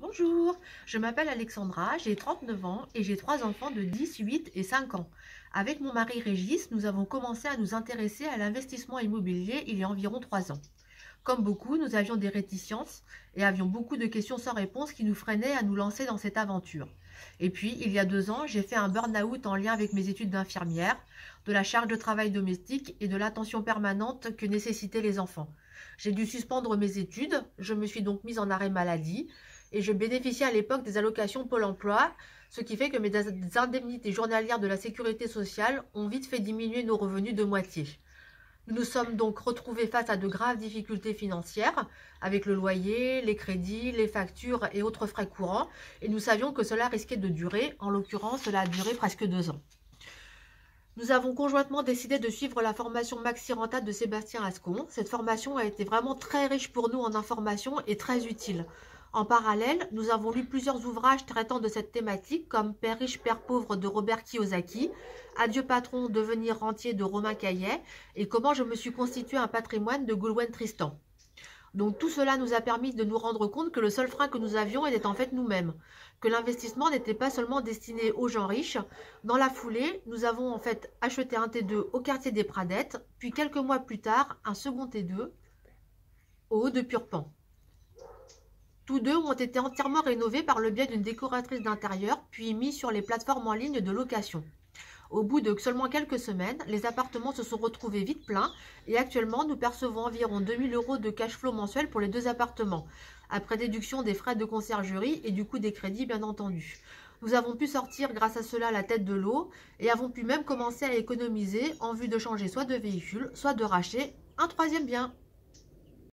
Bonjour, je m'appelle Alexandra, j'ai 39 ans et j'ai trois enfants de 10, 8 et 5 ans. Avec mon mari Régis, nous avons commencé à nous intéresser à l'investissement immobilier il y a environ 3 ans. Comme beaucoup, nous avions des réticences et avions beaucoup de questions sans réponse qui nous freinaient à nous lancer dans cette aventure. Et puis, il y a 2 ans, j'ai fait un burn-out en lien avec mes études d'infirmière, de la charge de travail domestique et de l'attention permanente que nécessitaient les enfants. J'ai dû suspendre mes études, je me suis donc mise en arrêt maladie et je bénéficiais à l'époque des allocations Pôle emploi, ce qui fait que mes indemnités journalières de la sécurité sociale ont vite fait diminuer nos revenus de moitié. Nous nous sommes donc retrouvés face à de graves difficultés financières avec le loyer, les crédits, les factures et autres frais courants et nous savions que cela risquait de durer. En l'occurrence, cela a duré presque 2 ans. Nous avons conjointement décidé de suivre la formation Maxi Rentable de Sébastien Ascon. Cette formation a été vraiment très riche pour nous en informations et très utile. En parallèle, nous avons lu plusieurs ouvrages traitant de cette thématique comme Père riche, Père pauvre de Robert Kiyosaki, Adieu patron, devenir rentier de Romain Caillet et Comment je me suis constitué un patrimoine de Goulwen Tristan. Donc tout cela nous a permis de nous rendre compte que le seul frein que nous avions était en fait nous-mêmes, que l'investissement n'était pas seulement destiné aux gens riches. Dans la foulée, nous avons en fait acheté un T2 au quartier des Pradettes, puis quelques mois plus tard, un second T2 au haut de Purpan. Tous deux ont été entièrement rénovés par le biais d'une décoratrice d'intérieur, puis mis sur les plateformes en ligne de location. Au bout de seulement quelques semaines, les appartements se sont retrouvés vite pleins et actuellement nous percevons environ 2000 € de cash flow mensuel pour les 2 appartements, après déduction des frais de conciergerie et du coût des crédits bien entendu. Nous avons pu sortir grâce à cela la tête de l'eau et avons pu même commencer à économiser en vue de changer soit de véhicule, soit de racheter un troisième bien.